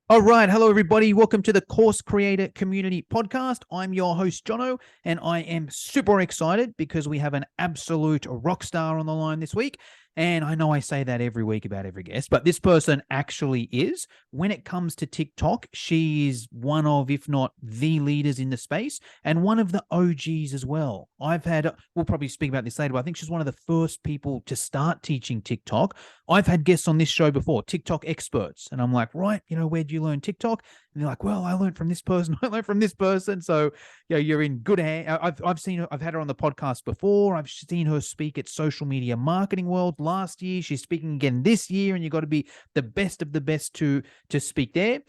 All right. Hello, everybody. Welcome to the Course Creator Community Podcast. I'm your host, Jono, and I am super excited because we have an absolute rock star on the line this week. And I know I say that every week about every guest, but this person actually is. When it comes to TikTok, she is one of, if not the leaders in the space, and one of the OGs as well. We'll probably speak about this later, but I think she's one of the first people to start teaching TikTok. I've had guests on this show before, TikTok experts, and I'm like, right, where'd you learn TikTok? And they're like, well, I learned from this person. I learned from this person. So, you're in good hands. I've had her on the podcast before. I've seen her speak at Social Media Marketing World last year. She's speaking again this year, and you've got to be the best of the best to speak there.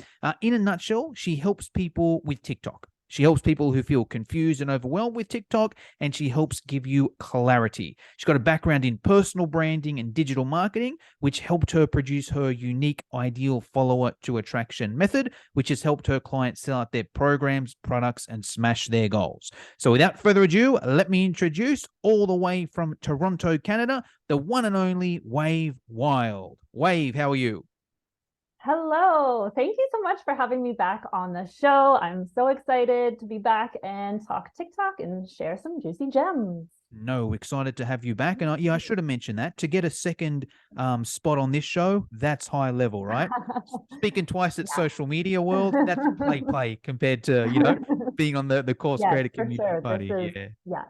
In a nutshell, she helps people with TikTok. She helps people who feel confused and overwhelmed with TikTok, and she helps give you clarity. She's got a background in personal branding and digital marketing, which helped her produce her unique ideal follower to attraction method, which has helped her clients sell out their programs, products, and smash their goals. So without further ado, let me introduce all the way from Toronto, Canada, the one and only Wave Wyld. Wave, how are you? Hello. Thank you so much for having me back on the show. I'm so excited to be back and talk TikTok and share some juicy gems. No, excited to have you back. And I should have mentioned that. To get a second spot on this show, that's high level, right? Speaking twice at Yeah. Social Media World, that's play compared to, being on the Course Yes, Creator for Community sure. Party. Yeah. Yeah.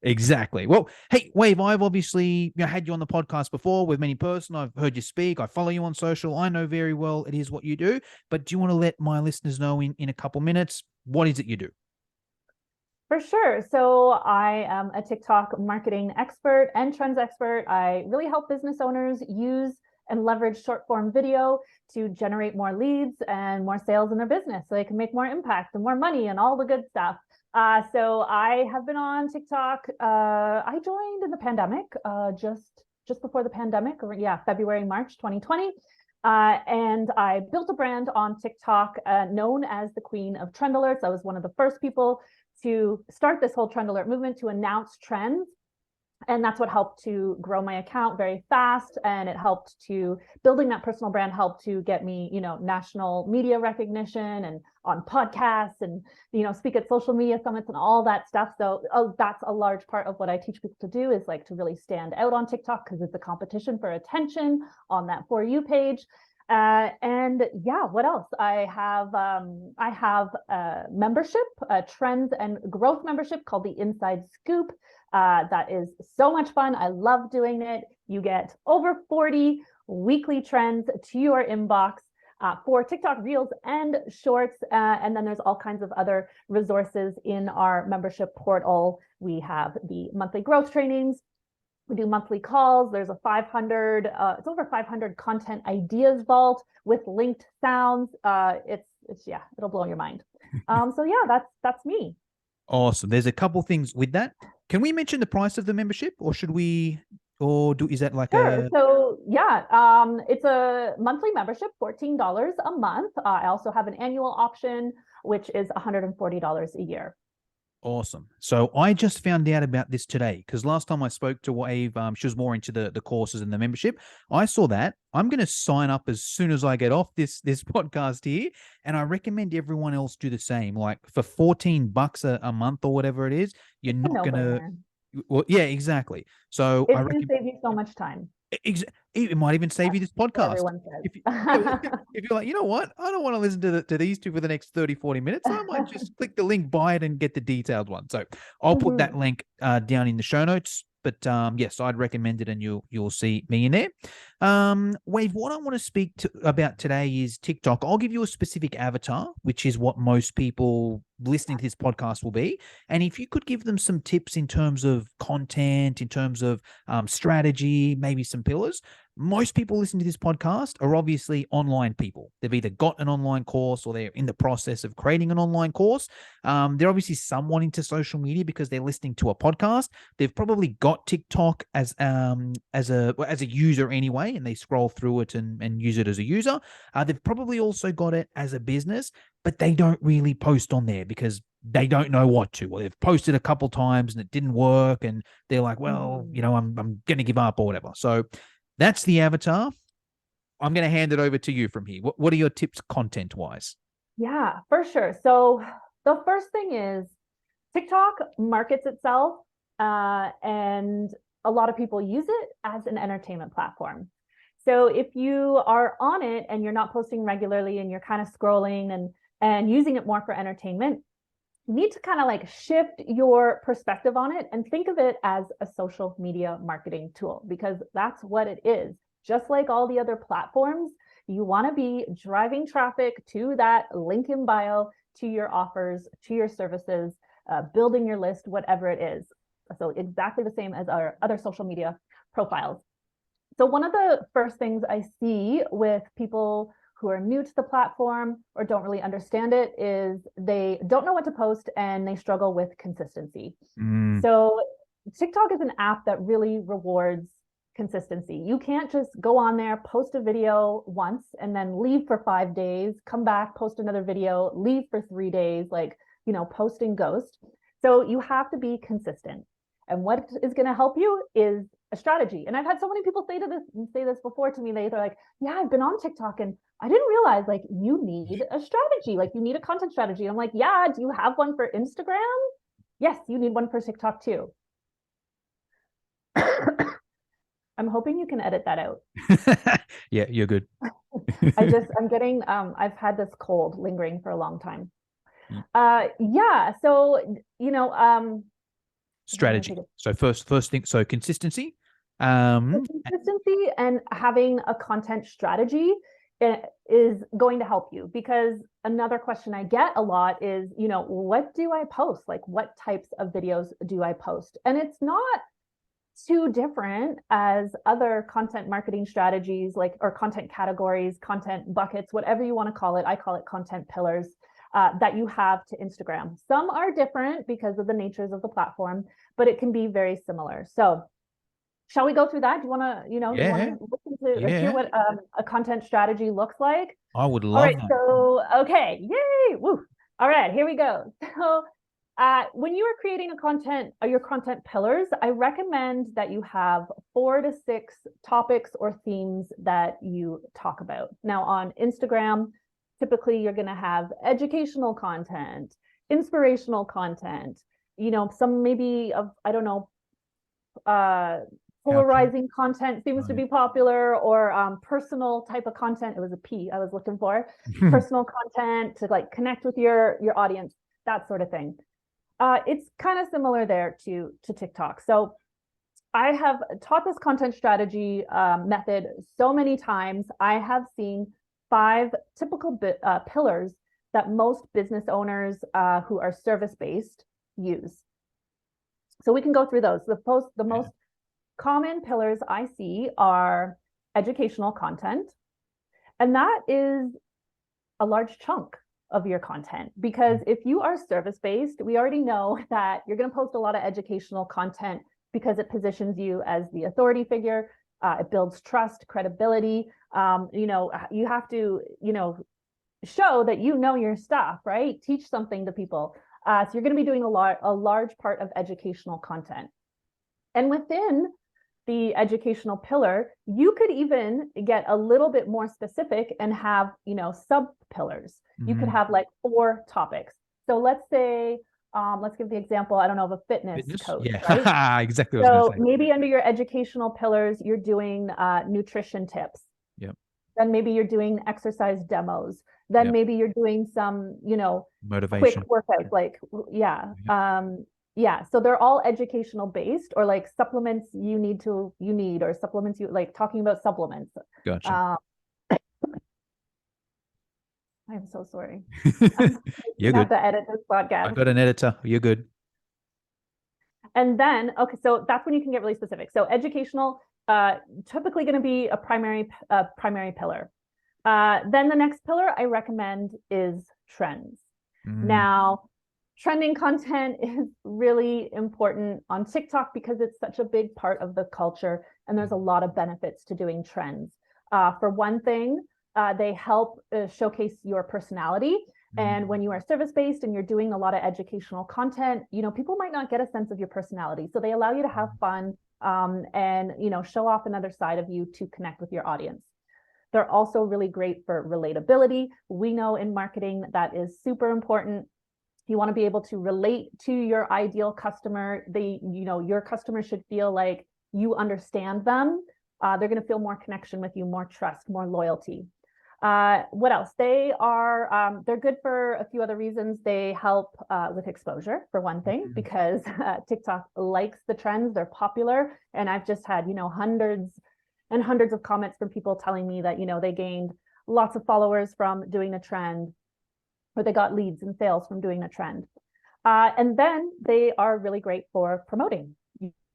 Exactly. Well, hey, Wave, I've obviously had you on the podcast before with many person. I've heard you speak. I follow you on social. I know very well it is what you do. But do you want to let my listeners know in a couple minutes, what is it you do? For sure. So I am a TikTok marketing expert and trends expert. I really help business owners use and leverage short form video to generate more leads and more sales in their business so they can make more impact and more money and all the good stuff. So I have been on TikTok. I joined in the pandemic, just before the pandemic, or yeah, February, March 2020. And I built a brand on TikTok known as the Queen of Trend Alerts. I was one of the first people to start this whole trend alert movement to announce trends. And that's what helped to grow my account very fast. And it helped to building that personal brand helped to get me, national media recognition and on podcasts and, speak at social media summits and all that stuff. So that's a large part of what I teach people to do is like to really stand out on TikTok because it's a competition for attention on that For You page. And yeah, what else? I have a membership, a trends and growth membership called the Inside Scoop. That is so much fun. I love doing it. You get over 40 weekly trends to your inbox for TikTok Reels and Shorts. And then there's all kinds of other resources in our membership portal. We have the monthly growth trainings. We do monthly calls. There's it's over 500 content ideas vault with linked sounds. Yeah, it'll blow your mind. So yeah, that's me. Awesome. There's a couple things with that. Can we mention the price of the membership, or should we, is that like Sure. So yeah, it's a monthly membership, $14 a month. I also have an annual option, which is $140 a year. Awesome. So I just found out about this today because last time I spoke to Wave, she was more into the courses and the membership. I saw that. I'm going to sign up as soon as I get off this podcast here, and I recommend everyone else do the same. Like for $14 a month or whatever it is, you're A not going to. no-brainer. Well, yeah, exactly. So I It's going to recommend. save you so much time. It might even save That's you this what podcast. everyone says. If you're like, you know what? I don't want to listen to these two for the next 30, 40 minutes. I might just click the link, buy it, and get the detailed one. So I'll put that Mhm. link down in the show notes. But yes, I'd recommend it, and you'll see me in there. Wave, what I want to speak about today is TikTok. I'll give you a specific avatar, which is what most people listening to this podcast will be. And if you could give them some tips in terms of content, in terms of strategy, maybe some pillars. Most people listening to this podcast are obviously online people. They've either got an online course or they're in the process of creating an online course. They're obviously somewhat into social media because they're listening to a podcast. They've probably got TikTok as a user anyway, and they scroll through it and use it as a user. They've probably also got it as a business, but they don't really post on there because they don't know what to. Well, they've posted a couple times and it didn't work, and they're like, well, I'm going to give up or whatever. So that's the avatar. I'm going to hand it over to you from here. What are your tips content wise? Yeah, for sure. So the first thing is TikTok markets itself, and a lot of people use it as an entertainment platform. So if you are on it and you're not posting regularly and you're kind of scrolling and using it more for entertainment, you need to kind of like shift your perspective on it and think of it as a social media marketing tool, because that's what it is. Just like all the other platforms, you want to be driving traffic to that link in bio, to your offers, to your services, building your list, whatever it is. So exactly the same as our other social media profiles. So one of the first things I see with people who are new to the platform or don't really understand it is they don't know what to post and they struggle with consistency. So TikTok is an app that really rewards consistency. You can't just go on there, post a video once and then leave for 5 days, come back, post another video, leave for 3 days, like, post and ghost. So you have to be consistent. And what is going to help you is a strategy. And I've had so many people say this before to me. They're like, yeah, I've been on TikTok and I didn't realize like you need a strategy, like you need a content strategy. I'm like, yeah, do you have one for Instagram? Yes, you need one for TikTok too. I'm hoping you can edit that out. Yeah, you're good. I've had this cold lingering for a long time. Yeah. So, Strategy. So first thing, so consistency. Consistency and having a content strategy is going to help you, because another question I get a lot is, what do I post? Like, what types of videos do I post? And it's not too different as other content marketing strategies, like, or content categories, content buckets, whatever you want to call it. I call it content pillars. That you have to Instagram. Some are different because of the natures of the platform, but it can be very similar. So shall we go through that? Do you want to, do you want to listen to or hear what a content strategy looks like? I would love All right, that. so, okay, yay, woo. All right, here we go. So when you are creating your content pillars, I recommend that you have 4 to 6 topics or themes that you talk about. Now on Instagram, typically you're going to have educational content, inspirational content, some maybe of, I don't know, polarizing content seems to be popular, or personal type of content. It was a P I was looking for. Personal content to like connect with your audience, that sort of thing. It's kind of similar there to TikTok. So I have taught this content strategy method so many times. I have seen 5 typical pillars that most business owners who are service-based use. So we can go through those. The most common pillars I see are educational content. And that is a large chunk of your content, because if you are service-based, we already know that you're going to post a lot of educational content because it positions you as the authority figure. It builds trust, credibility. You have to, show that you know your stuff, right? Teach something to people. So you're going to be doing a large part of educational content. And within the educational pillar, you could even get a little bit more specific and have, sub pillars. You could have like 4 topics. So let's say, let's give the example, I don't know, of a fitness coach, right? Exactly. So maybe under your educational pillars, you're doing nutrition tips. Yep. Then maybe you're doing exercise demos. Then maybe you're doing some, motivation, quick workouts, like, so they're all educational based, or like supplements you need, or supplements you like, talking about supplements. Gotcha. I'm so sorry. You're good. Have to edit this podcast. I've got an editor. You're good. And then, okay, so that's when you can get really specific. So educational, typically going to be a primary pillar. Then the next pillar I recommend is trends. Now, trending content is really important on TikTok because it's such a big part of the culture, and there's a lot of benefits to doing trends. For one thing, they help showcase your personality. And when you are service-based and you're doing a lot of educational content, people might not get a sense of your personality. So they allow you to have fun and, show off another side of you to connect with your audience. They're also really great for relatability. We know in marketing that is super important. You want to be able to relate to your ideal customer. Your customer should feel like you understand them. They're going to feel more connection with you, more trust, more loyalty. What else? They're good for a few other reasons. They help with exposure, for one thing, because TikTok likes the trends. They're popular. And I've just had, hundreds and hundreds of comments from people telling me that, they gained lots of followers from doing a trend, or they got leads and sales from doing a trend. And then they are really great for promoting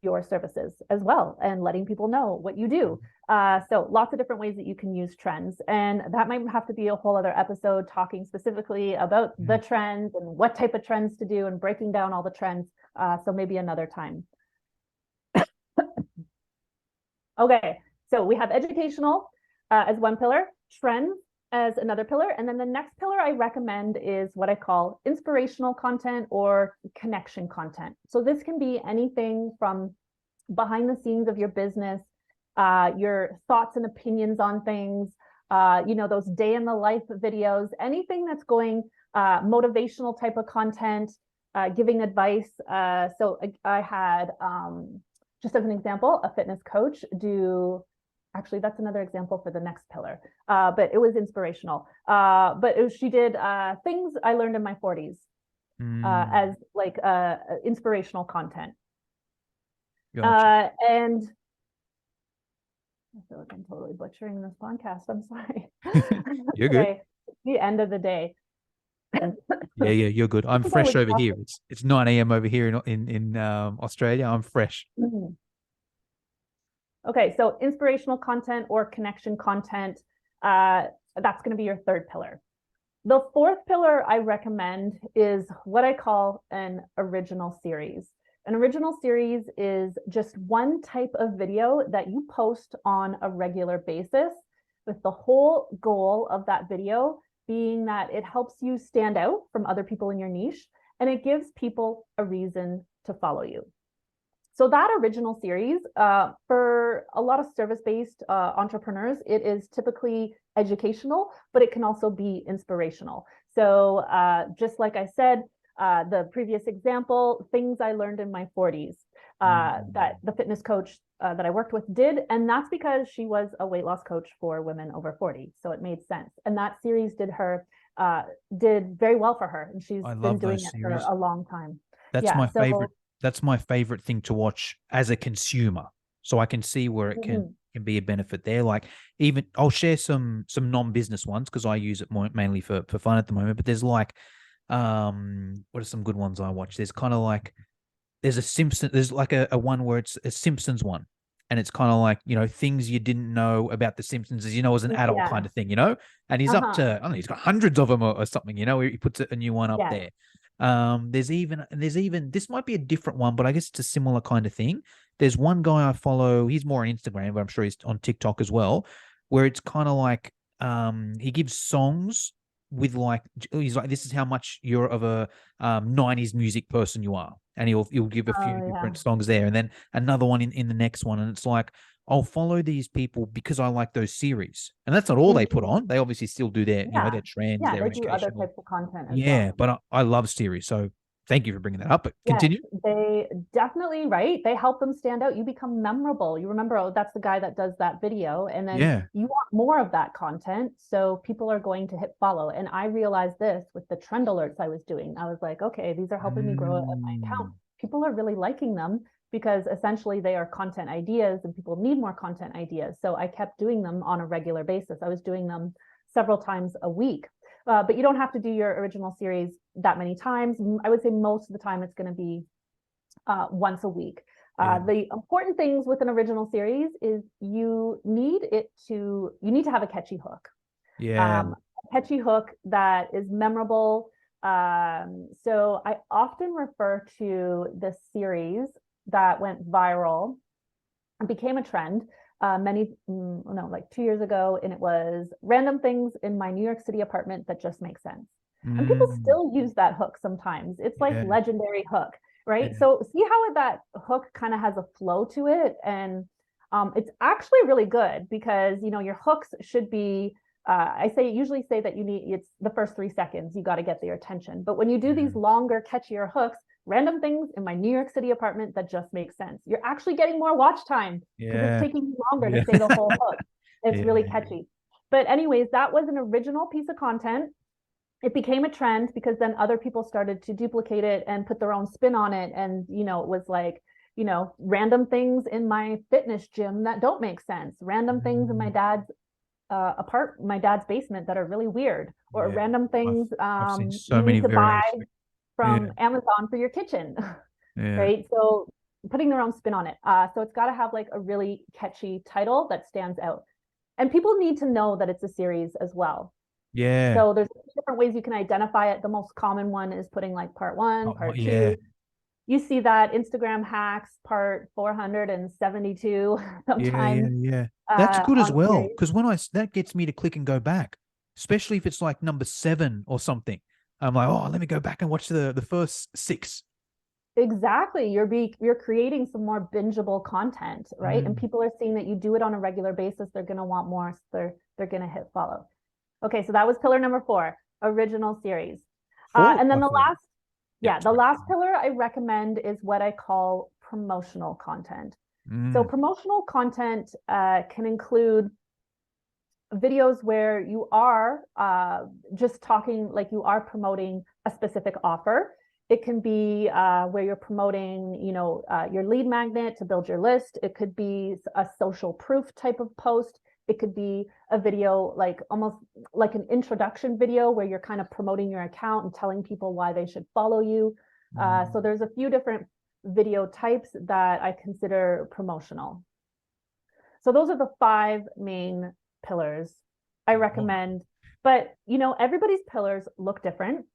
your services as well and letting people know what you do. So lots of different ways that you can use trends. And that might have to be a whole other episode talking specifically about the trends and what type of trends to do and breaking down all the trends. So maybe another time. Okay, so we have educational as one pillar, trends as another pillar. And then the next pillar I recommend is what I call inspirational content or connection content. So this can be anything from behind the scenes of your business, your thoughts and opinions on things, those day in the life videos, anything that's going motivational type of content, giving advice. So I had, just as an example, a fitness coach actually, that's another example for the next pillar, but it was inspirational. She did things I learned in my 40s as like inspirational content. Gotcha. And I feel like I'm totally butchering this podcast. I'm sorry. You're good. Okay, the end of the day. Yeah, you're good. I'm fresh over here. It's 9 a.m. over here in Australia. I'm fresh. Mm-hmm. Okay, so inspirational content or connection content, that's going to be your third pillar. The fourth pillar I recommend is what I call an original series. An original series is just one type of video that you post on a regular basis, with the whole goal of that video being that it helps you stand out from other people in your niche, and it gives people a reason to follow you. So that original series, for a lot of service-based entrepreneurs, it is typically educational, but it can also be inspirational. So just like I said, the previous example, things I learned in my 40s, that the fitness coach that I worked with did. And that's because she was a weight loss coach for women over 40. So it made sense. And that series did very well for her. And she's been doing it for a long time. That's my favorite. That's my favorite thing to watch as a consumer. So I can see where it can be a benefit there. Like, even I'll share some non-business ones because I use it mainly for fun at the moment. But there's like, what are some good ones I watch? There's kind of like, there's like a one where it's a Simpsons one. And it's kind of like, things you didn't know about the Simpsons as an adult kind of thing, and he's up to, I don't know, he's got hundreds of them or something, he puts a new one up there. There's even this might be a different one, but I guess it's a similar kind of thing. There's one guy I follow, he's more on Instagram, but I'm sure he's on TikTok as well, where it's kind of like he gives songs with like, he's like, this is how much you're of a 90s music person you are, and he'll give a few different songs there, and then another one in the next one, and it's like, I'll follow these people because I like those series. And that's not all they put on. They obviously still do their, their trends, their education. Do other types of content as well. But I love series. So thank you for bringing that up. But continue. They definitely, right? They help them stand out. You become memorable. You remember, oh, that's the guy that does that video. And then you want more of that content. So people are going to hit follow. And I realized this with the trend alerts I was doing. I was like, okay, these are helping me grow my account. People are really liking them, because essentially they are content ideas and people need more content ideas. So I kept doing them on a regular basis. I was doing them several times a week. But you don't have to do your original series that many times. I would say most of the time it's going to be once a week. The important things with an original series is you need to have a catchy hook. A catchy hook that is memorable. So I often refer to this series that went viral and became a trend like 2 years ago, and it was random things in my New York City apartment that just make sense. And people still use that hook sometimes. It's like legendary hook, right? So see how that hook kind of has a flow to it, and It's actually really good because, you know, your hooks should be, usually say that it's the first 3 seconds, you got to get their attention. But when you do these longer, catchier hooks, random things in my New York City apartment that just make sense, you're actually getting more watch time because it's taking you longer to say the whole hook. It's really catchy. But anyways, that was an original piece of content. It became a trend because then other people started to duplicate it and put their own spin on it. And, you know, it was like, you know, random things in my fitness gym that don't make sense, random things in my dad's my dad's basement that are really weird, or random things I've seen so you many need to buy from Yeah. Amazon for your kitchen, Yeah. right? So putting their own spin on it. So it's got to have like a really catchy title that stands out. And people need to know that it's a series as well. Yeah. So there's different ways you can identify it. The most common one is putting like part one, part Yeah. two. You see that Instagram hacks part 472 sometimes. Yeah. That's good as On well. series. Because that gets me to click and go back, especially if it's like number 7 or something. I'm like, oh, let me go back and watch the first 6. Exactly. You're creating some more bingeable content, right? And people are seeing that you do it on a regular basis. They're going to want more. So they're going to hit follow. Okay, so that was pillar number 4, original series. And then the last pillar I recommend is what I call promotional content. So promotional content can include videos where you are just talking, like you are promoting a specific offer. It can be where you're promoting, you know, your lead magnet to build your list. It could be a social proof type of post. It could be a video, like almost like an introduction video where you're kind of promoting your account and telling people why they should follow you. So there's a few different video types that I consider promotional. So those are the 5 main pillars I recommend. But, you know, everybody's pillars look different.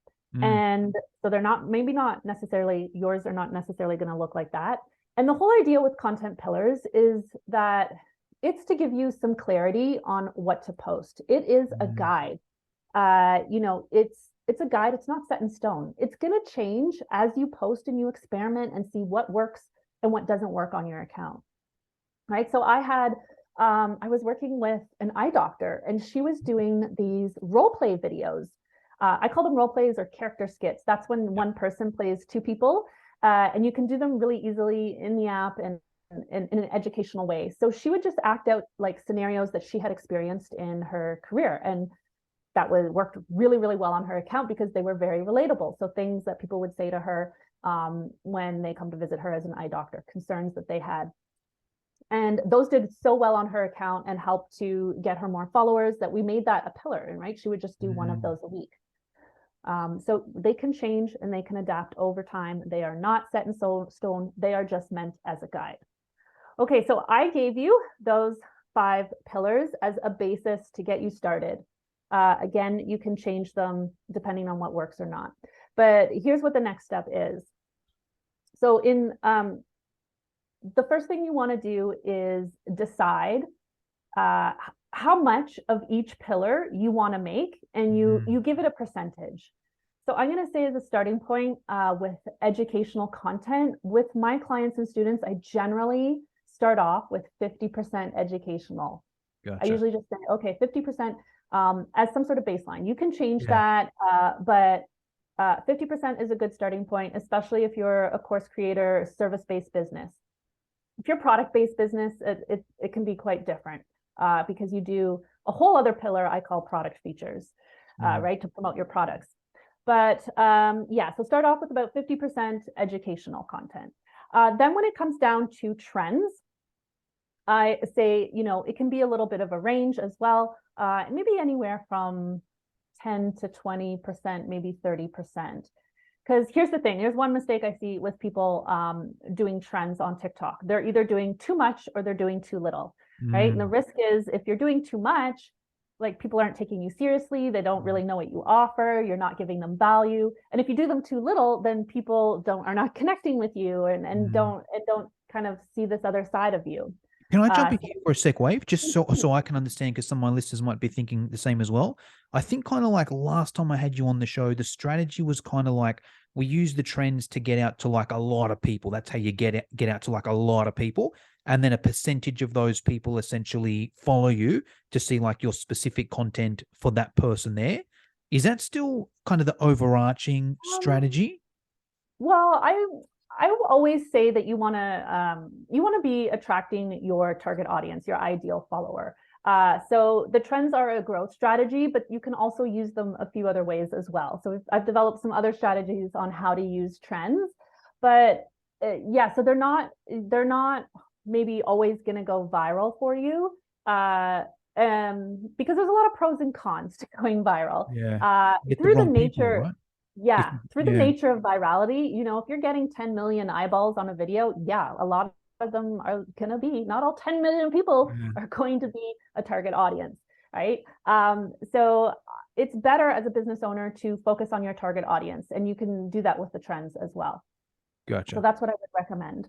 And so they're not, maybe not necessarily, yours are not necessarily going to look like that. And the whole idea with content pillars is that it's to give you some clarity on what to post. It is a guide. You know, it's a guide. It's not set in stone. It's going to change as you post and you experiment and see what works and what doesn't work on your account. Right. So I was working with an eye doctor, and she was doing these role play videos. I call them role plays or character skits. That's when one person plays 2 people, and you can do them really easily in the app and in an educational way. So she would just act out like scenarios that she had experienced in her career, and that worked really, really well on her account because they were very relatable. So things that people would say to her when they come to visit her as an eye doctor, concerns that they had. And those did so well on her account and helped to get her more followers that we made that a pillar. And right, she would just do one of those a week. So they can change and they can adapt over time. They are not set in stone. They are just meant as a guide. Okay, so I gave you those 5 pillars as a basis to get you started. Again, you can change them depending on what works or not. But here's what the next step is. So in the first thing you want to do is decide how much of each pillar you want to make, and you give it a percentage. So I'm going to say as a starting point with educational content, with my clients and students, I generally start off with 50% educational. Gotcha. I usually just say, okay, 50% as some sort of baseline. You can change that, but 50% is a good starting point, especially if you're a course creator, service-based business. If you're product-based business, it can be quite different because you do a whole other pillar I call product features, right, to promote your products. But so start off with about 50% educational content. Then when it comes down to trends, I say, you know, it can be a little bit of a range as well, maybe anywhere from 10 to 20%, maybe 30%. Because here's the thing, there's one mistake I see with people doing trends on TikTok. They're either doing too much or they're doing too little, right? And the risk is if you're doing too much, like people aren't taking you seriously, they don't really know what you offer, you're not giving them value. And if you do them too little, then people are not connecting with you and don't kind of see this other side of you. Can I jump in here for a sec, Wave? Just so I can understand, because some of my listeners might be thinking the same as well. I think kind of like last time I had you on the show, the strategy was kind of like we use the trends to get out to like a lot of people. That's how you get out to like a lot of people. and then a percentage of those people essentially follow you to see like your specific content for that person there. Is that still kind of the overarching strategy? Well, I will always say that you want to be attracting your target audience, your ideal follower. So the trends are a growth strategy, but you can also use them a few other ways as well. So I've developed some other strategies on how to use trends, but yeah, so they're not maybe always going to go viral for you. Because there's a lot of pros and cons to going viral. Yeah. Get the Through the wrong people, nature, right? yeah, through the Yeah. nature of virality, you know, if you're getting 10 million eyeballs on a video, yeah, a lot of them are going to be, not all 10 million people Yeah. are going to be a target audience, right? So it's better as a business owner to focus on your target audience, and you can do that with the trends as well. So Gotcha. that's what I would recommend.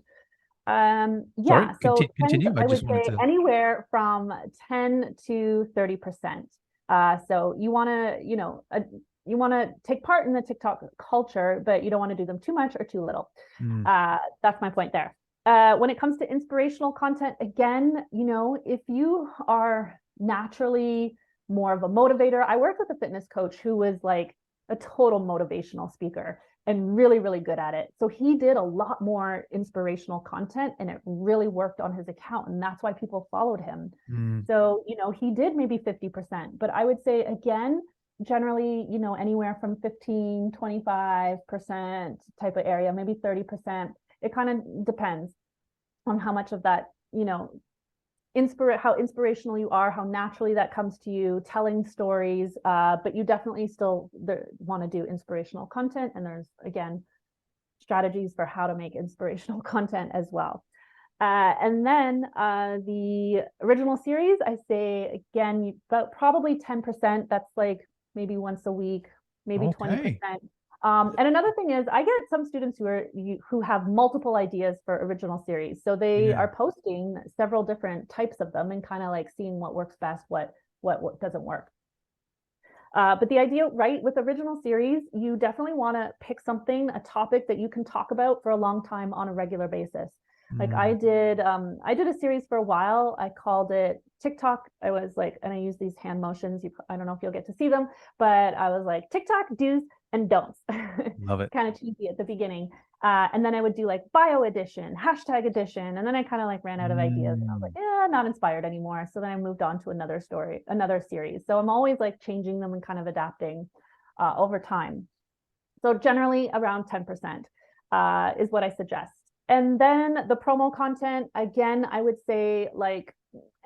Sorry, Yeah, so trends, continue. I I just would wanted say to. anywhere from 10 to 30%. So you want to, you want to take part in the TikTok culture, but you don't want to do them too much or too little. That's my point there. When it comes to inspirational content, again, you know, if you are naturally more of a motivator, I worked with a fitness coach who was like a total motivational speaker and really, really good at it. So he did a lot more inspirational content, and it really worked on his account. And that's why people followed him. So, you know, he did maybe 50%, but I would say again, generally, you know, anywhere from 15, 25% type of area, maybe 30%. It kind of depends on how much of that, you know, how inspirational you are, how naturally that comes to you, telling stories, but you definitely still want to do inspirational content. And there's, again, strategies for how to make inspirational content as well. And then the original series, I say, again, about probably 10%. That's like maybe once a week, maybe 20%. And another thing is, I get some students who have multiple ideas for original series. So they are posting several different types of them and kind of like seeing what works best, what doesn't work. But the idea, right, with original series, you definitely want to pick something, a topic that you can talk about for a long time on a regular basis. Like I did a series for a while. I called it TikTok. I was like, and I use these hand motions. I don't know if you'll get to see them, but I was like, TikTok do's and don'ts. Love it. Kind of cheesy at the beginning. And then I would do like bio edition, hashtag edition. And then I kind of like ran out of ideas. And I was like, yeah, not inspired anymore. So then I moved on to another series. So I'm always like changing them and kind of adapting over time. So generally around 10% is what I suggest. And then the promo content, again, I would say like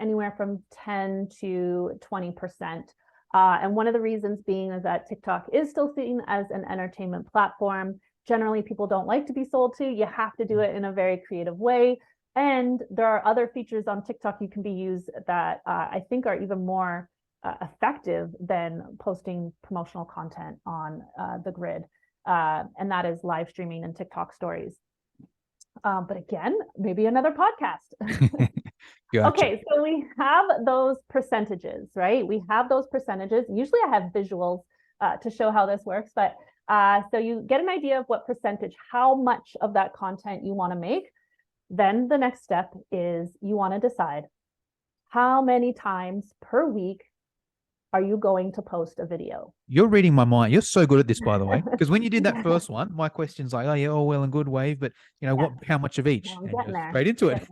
anywhere from 10 to 20%. And one of the reasons being is that TikTok is still seen as an entertainment platform. Generally, people don't like to be sold to. You have to do it in a very creative way. And there are other features on TikTok you can be used that I think are even more effective than posting promotional content on the grid. And that is live streaming and TikTok stories. But again, maybe another podcast. Gotcha. Okay, so we have those percentages, right? We have those percentages. Usually I have visuals to show how this works, but so you get an idea of what percentage, how much of that content you want to make. Then the next step is you want to decide how many times per week are you going to post a video? You're reading my mind. You're so good at this, by the way. Because when you did that first one, my question's like, oh yeah, all well and good, Wave, but you know how much of each? Well, I'm and getting just there. straight into it.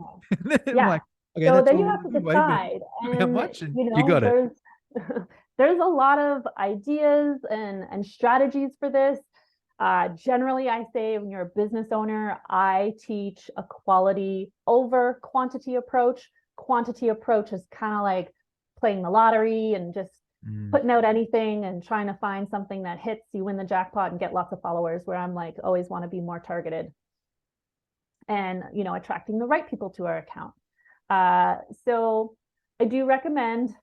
I'm Yeah. like, okay, So that's then all you well have and to good, Wave, but decide, how and much? And you you know, got it. there's a lot of ideas and strategies for this. Generally, I say when you're a business owner, I teach a quality over quantity approach. Quantity approach is kind of like playing the lottery and just putting out anything and trying to find something that hits, you win the jackpot and get lots of followers, where I'm like, always want to be more targeted and, you know, attracting the right people to our account. So I do recommend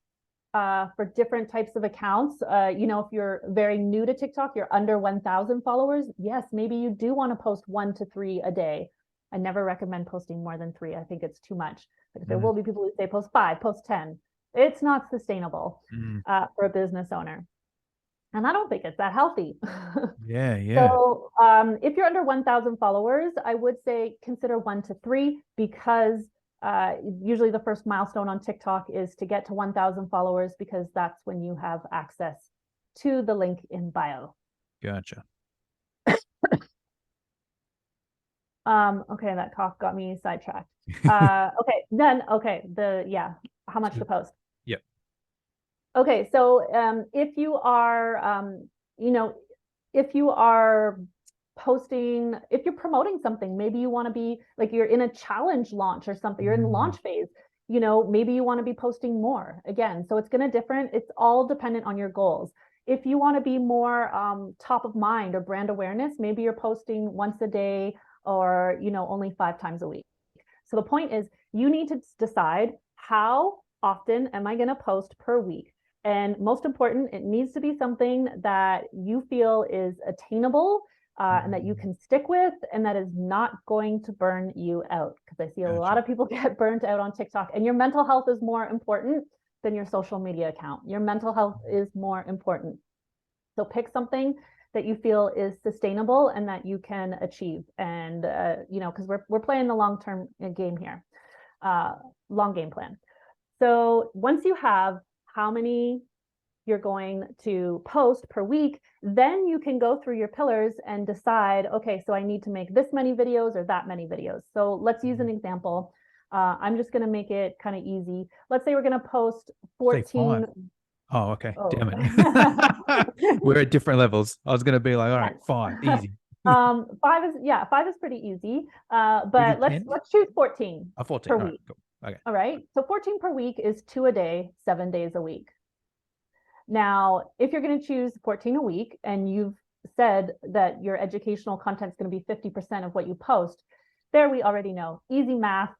for different types of accounts, you know, if you're very new to TikTok, you're under 1,000 followers, yes, maybe you do want to post 1 to 3 a day. I never recommend posting more than 3. I think it's too much. But there will be people who say post 5, post 10. It's not sustainable for a business owner. And I don't think it's that healthy. Yeah. So if you're under 1,000 followers, I would say consider 1 to 3, because Usually the first milestone on TikTok is to get to 1,000 followers, because that's when you have access to the link in bio. Gotcha. Okay, that cough got me sidetracked. How much to post? Yep. Okay, so if you are, if you are posting, if you're promoting something, maybe you want to be like, you're in a challenge launch or something, you're in the launch phase, maybe you want to be posting more again. So it's going to it's all dependent on your goals. If you want to be more top of mind or brand awareness, maybe you're posting once a day or, only 5 times a week. So the point is, you need to decide, how often am I going to post per week? And most important, it needs to be something that you feel is attainable, and that you can stick with, and that is not going to burn you out. Because I see a lot of people get burnt out on TikTok, and your mental health is more important than your social media account. Your mental health is more important. So pick something that you feel is sustainable and that you can achieve. And, because we're playing the long-term game here, long game plan. So once you have how many you're going to post per week, then you can go through your pillars and decide, okay, so I need to make this many videos or that many videos. So let's use an example. I'm just going to make it kind of easy. Let's say we're going to post 14. Oh, okay. Oh. Damn it. We're at different levels. I was going to be like, all right, 5, easy. 5 is pretty easy. But let's choose 14, 14 per week. Right, cool. Okay. All right. So 14 per week is 2 a day, 7 days a week. Now, if you're going to choose 14 a week, and you've said that your educational content is going to be 50% of what you post, there we already know, easy math,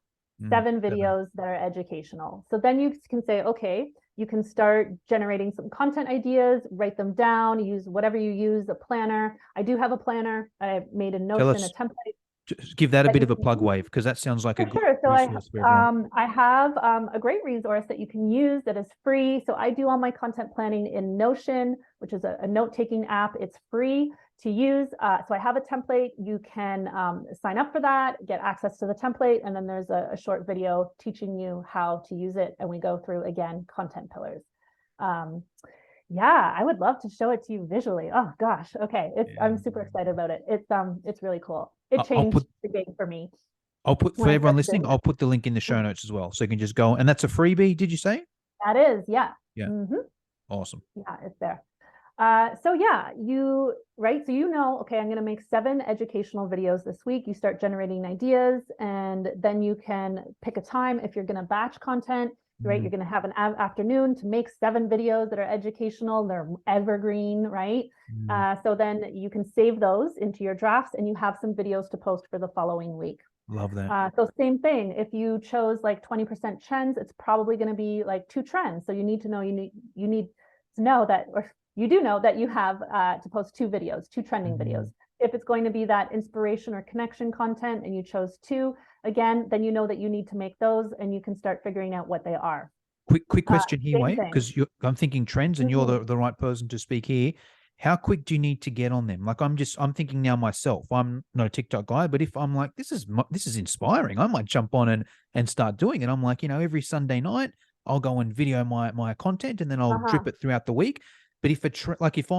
7 videos that are educational. So then you can say, okay, you can start generating some content ideas, write them down, use whatever you use, a planner. I do have a planner. I made a Notion, a template. Just give that a bit of a plug, Wave, because that sounds like a good resource for everyone. I have a great resource that you can use that is free. So I do all my content planning in Notion, which is a note-taking app. It's free to use. So I have a template. You can sign up for that, get access to the template, and then there's a short video teaching you how to use it. And we go through, again, content pillars. Yeah, I would love to show it to you visually. Oh gosh. Okay. I'm super excited about it. It's really cool. It changed the game for me. I'll put, for everyone listening, I'll put the link in the show notes as well. So you can just go, and that's a freebie, did you say? That is, yeah. Yeah. Awesome. Yeah, it's there. So yeah, so okay, I'm going to make 7 educational videos this week. You start generating ideas, and then you can pick a time. If you're going to batch content, right, you're going to have an afternoon to make 7 videos that are educational. They're evergreen, right? So then you can save those into your drafts, and you have some videos to post for the following week. Love that. So same thing, if you chose like 20% trends, it's probably going to be like 2 trends. So you need to know, you need to know that, or you do know that you have to post 2 videos, 2 trending videos. If it's going to be that inspiration or connection content and you chose 2, again, then you know that you need to make those, and you can start figuring out what they are. Quick question here, Wade, because I'm thinking trends, and you're the right person to speak here. How quick do you need to get on them? Like, I'm thinking now myself, I'm not a TikTok guy, but if I'm like, this is inspiring, I might jump on and start doing it. I'm like, every Sunday night I'll go and video my content, and then I'll drip it throughout the week. But if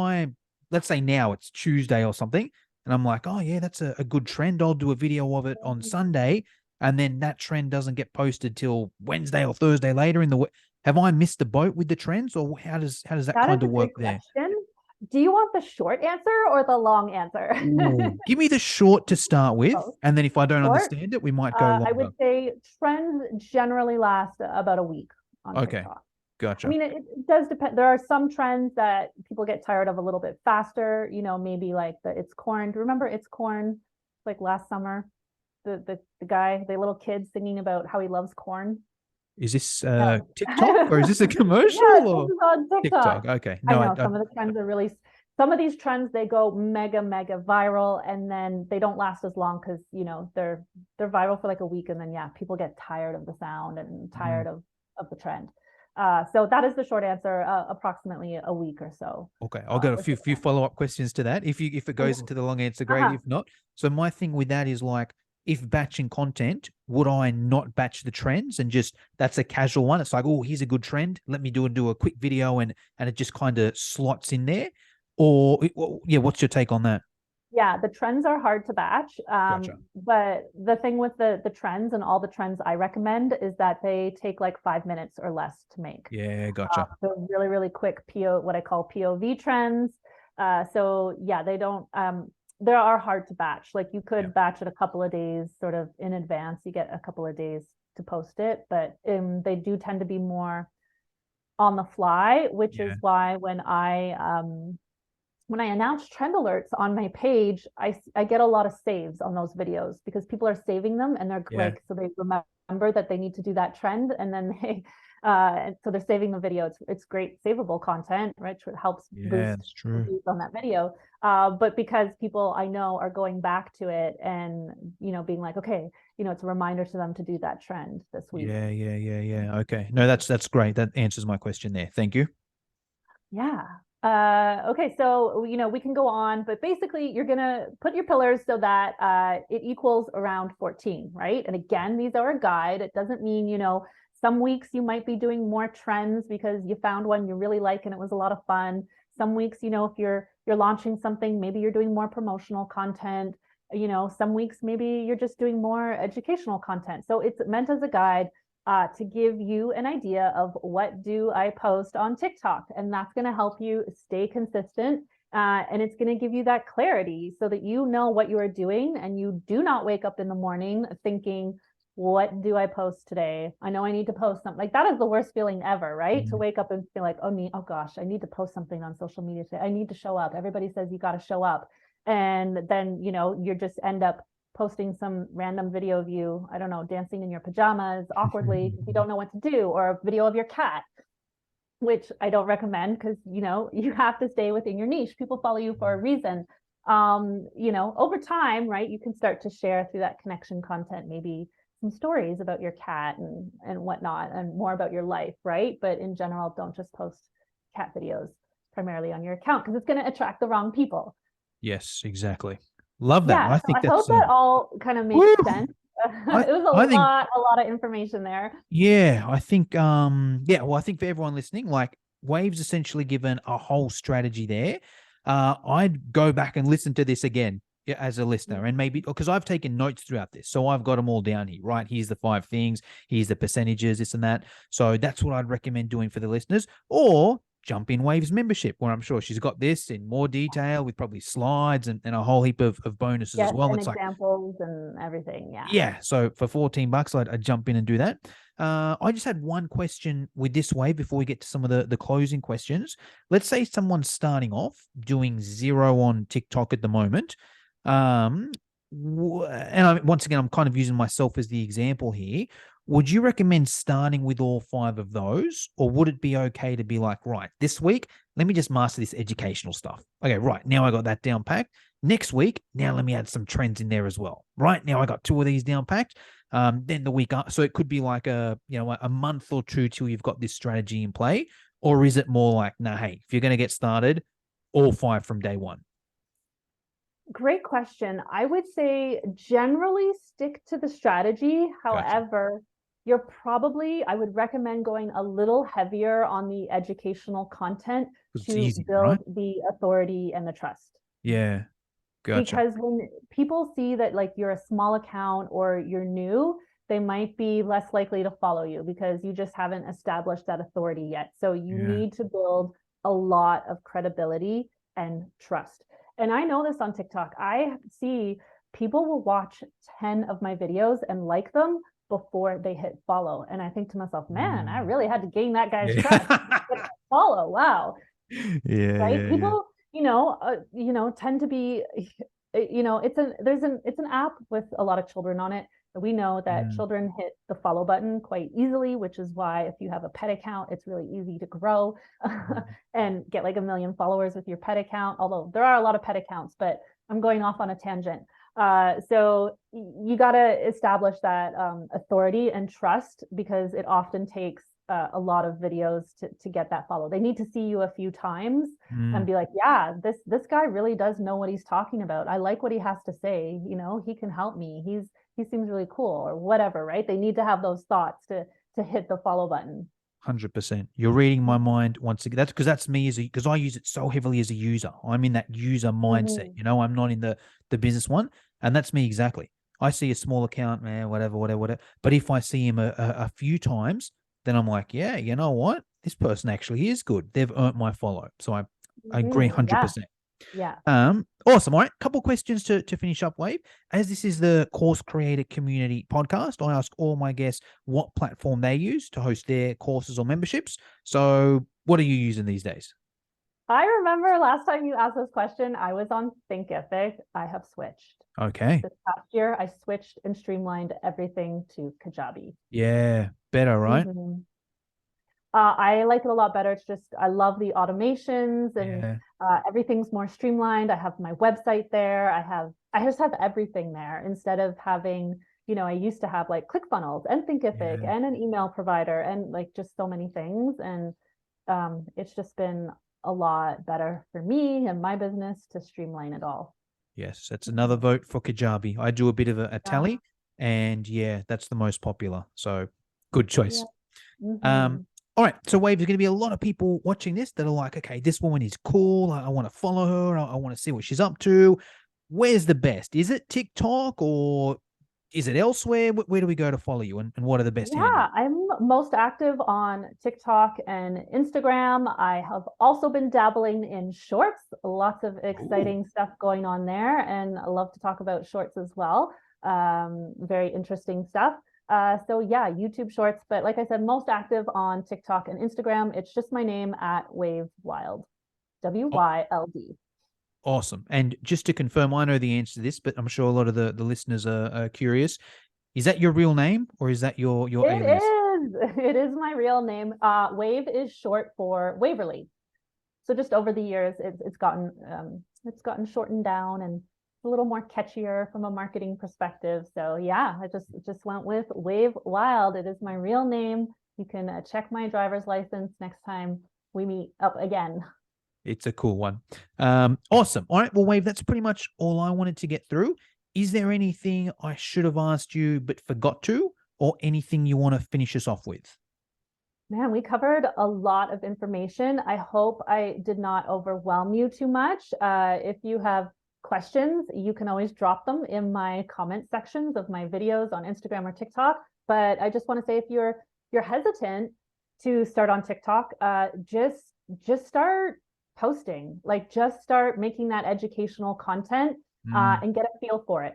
let's say now it's Tuesday or something, and I'm like, oh yeah, that's a good trend, I'll do a video of it on Sunday, and then that trend doesn't get posted till Wednesday or Thursday later in the week. Have I missed the boat with the trends, or how does that kind of work there? Do you want the short answer or the long answer? Give me the short to start with, and then if I don't understand it, we might go longer. I would say trends generally last about a week on TikTok. Gotcha. I mean, it does depend. There are some trends that people get tired of a little bit faster. Maybe like It's Corn. Do you remember It's Corn? Like last summer, the guy, the little kid singing about how he loves corn. Is this TikTok or is this a commercial? This is on TikTok. Okay. No, I know some of the trends are really. Some of these trends, they go mega viral, and then they don't last as long because they're viral for like a week, and then people get tired of the sound and tired of the trend. So that is the short answer, approximately a week or so. Okay, I'll get a few follow-up questions to that. If it goes into the long answer, great. If not, so my thing with that is like, if batching content, would I not batch the trends and just, that's a casual one? It's like, oh, here's a good trend. Let me do a quick video, and it just kind of slots in there. Or yeah, what's your take on that? Yeah, the trends are hard to batch. Gotcha. But the thing with the trends and all the trends I recommend is that they take like 5 minutes or less to make. Yeah, gotcha. So really, really quick what I call POV trends. So yeah, they don't, they are hard to batch. Like you could batch it a couple of days sort of in advance. You get a couple of days to post it, but they do tend to be more on the fly, which is why when I announce trend alerts on my page, I get a lot of saves on those videos because people are saving them and they're like, so they remember that they need to do that trend, and then so they're saving the video. It's great savable content, right? Which helps boost That's true. views on that video. But because people I know are going back to it and being like, okay, it's a reminder to them to do that trend this week. Yeah. Okay. No, that's great. That answers my question there. Thank you. Yeah. Okay, so we can go on, but basically you're gonna put your pillars so that it equals around 14, right? And again, these are a guide. It doesn't mean, some weeks you might be doing more trends because you found one you really like and it was a lot of fun. Some weeks, if you're launching something, maybe you're doing more promotional content. Some weeks maybe you're just doing more educational content. So it's meant as a guide to give you an idea of what do I post on TikTok. And that's going to help you stay consistent. And it's going to give you that clarity so that you know what you are doing and you do not wake up in the morning thinking, what do I post today? I know I need to post something. Like that is the worst feeling ever, right? To wake up and feel like, oh gosh, I need to post something on social media today. I need to show up. Everybody says you got to show up. And then, you just end up posting some random video of you, I don't know, dancing in your pajamas awkwardly because you don't know what to do, or a video of your cat, which I don't recommend because, you have to stay within your niche. People follow you for a reason. Over time, right, you can start to share through that connection content, maybe some stories about your cat and whatnot, and more about your life, right? But in general, don't just post cat videos primarily on your account because it's going to attract the wrong people. Yes, exactly. Love that. Yeah, I so think I hope that's that all kind of makes sense. It was I think a lot of information there. yeah, I think well, I think for everyone listening, like Wave's essentially given a whole strategy there. I'd go back and listen to this again as a listener, and maybe because I've taken notes throughout this, so I've got them all down here, right? Here's the 5 things, here's the percentages, this and that. So that's what I'd recommend doing for the listeners, or jump in Wave's membership, where I'm sure she's got this in more detail with probably slides and a whole heap of bonuses as Yes, well. and It's like, examples and everything. Yeah. yeah, so for $14, I'd jump in and do that. I just had one question with this Wave before we get to some of the closing questions. Let's say someone's starting off doing 0 on TikTok at the moment. Once again, I'm kind of using myself as the example here. Would you recommend starting with all 5 of those, or would it be okay to be like, right, this week, let me just master this educational stuff. Okay, right, now I got that down packed. Next week, now let me add some trends in there as well. Right now, I got 2 of these down packed. Then the week so it could be like a month or 2 till you've got this strategy in play, or is it more like, nah, hey, if you're going to get started, all 5 from day one? Great question. I would say generally stick to the strategy. Gotcha. However, I would recommend going a little heavier on the educational content to easy, build right? the authority and the trust. Yeah, gotcha. Because when people see that like you're a small account or you're new, they might be less likely to follow you because you just haven't established that authority yet. So you need to build a lot of credibility and trust. And I know this on TikTok. I see people will watch 10 of my videos and like them before they hit follow. And I think to myself, man, I really had to gain that guy's trust. Follow. Wow. Right. People, tend to be, it's an app with a lot of children on it. We know that children hit the follow button quite easily, which is why if you have a pet account, it's really easy to grow and get like 1 million followers with your pet account. Although there are a lot of pet accounts, but I'm going off on a tangent. So you got to establish that authority and trust because it often takes a lot of videos to get that follow. They need to see you a few times and Mm, be like, yeah, this guy really does know what he's talking about. I like what he has to say. You know, he can help me. He seems really cool or whatever, right? They need to have those thoughts to hit the follow button. 100%. You're reading my mind once again. That's because that's me because I use it so heavily as a user. I'm in that user mindset. Mhm. I'm not in the business one, and that's me exactly. I see a small account, man, whatever, whatever, whatever. But if I see him a few times, then I'm like, yeah, you know what? This person actually is good. They've earned my follow. So I agree Mhm. Yeah, 100%. yeah. Awesome. All right. Couple questions to finish up, Wave. As this is the Course Creator Community podcast, I ask all my guests what platform they use to host their courses or memberships. So, what are you using these days? I remember last time you asked this question, I was on Thinkific. I have switched. Okay. This past year, I switched and streamlined everything to Kajabi. Yeah. Better, right? Mhm. I like it a lot better. It's just, I love the automations and Yeah. everything's more streamlined. I have my website there. I just have everything there instead of having, I used to have like ClickFunnels and Thinkific Yeah. and an email provider and like just so many things. And it's just been a lot better for me and my business to streamline it all. Yes. That's another vote for Kajabi. I do a bit of a Yeah. tally, and yeah, that's the most popular. So, good choice. Yeah. Um, Hmm. all right. So, Wave, there's going to be a lot of people watching this that are like, okay, this woman is cool. I want to follow her. I want to see what she's up to. Where's the best? Is it TikTok or is it elsewhere? Where do we go to follow you, and what are the best handles? Yeah, I'm most active on TikTok and Instagram. I have also been dabbling in shorts, lots of Ooh. exciting stuff going on there, and I love to talk about shorts as well. Very interesting stuff. So yeah, YouTube shorts, but like I said, most active on TikTok and Instagram. It's just my name at Wave Wyld, WYLD. Awesome. And just to confirm, I know the answer to this, but I'm sure a lot of the listeners are curious. Is that your real name or is that your It alias? is. It is my real name. Wave is short for Waverly. So just over the years, it's gotten shortened down and a little more catchier from a marketing perspective. So yeah, I just went with Wave Wyld. It is my real name. You can check my driver's license next time we meet up again. It's a cool one. Awesome. All right. Well, Wave, that's pretty much all I wanted to get through. Is there anything I should have asked you but forgot to, or anything you want to finish us off with? Man, we covered a lot of information. I hope I did not overwhelm you too much. If you have questions, you can always drop them in my comment sections of my videos on Instagram or TikTok. But I just want to say, if you're hesitant to start on TikTok, just start posting. Like, just start making that educational content Mm, and get a feel for it.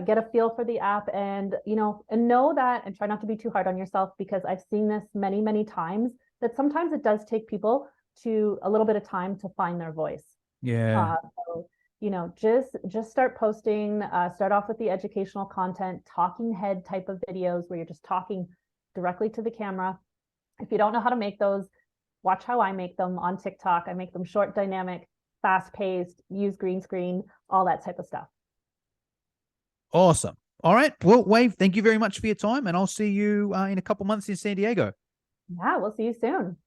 Get a feel for the app and and know that, and try not to be too hard on yourself, because I've seen this many times, that sometimes it does take people to a little bit of time to find their voice. yeah. So just start posting, start off with the educational content, talking head type of videos where you're just talking directly to the camera. If you don't know how to make those, watch how I make them on TikTok. I make them short, dynamic, fast paced, use green screen, all that type of stuff. Awesome. All right. Well, Wave, thank you very much for your time, and I'll see you in a couple months in San Diego. Yeah, we'll see you soon.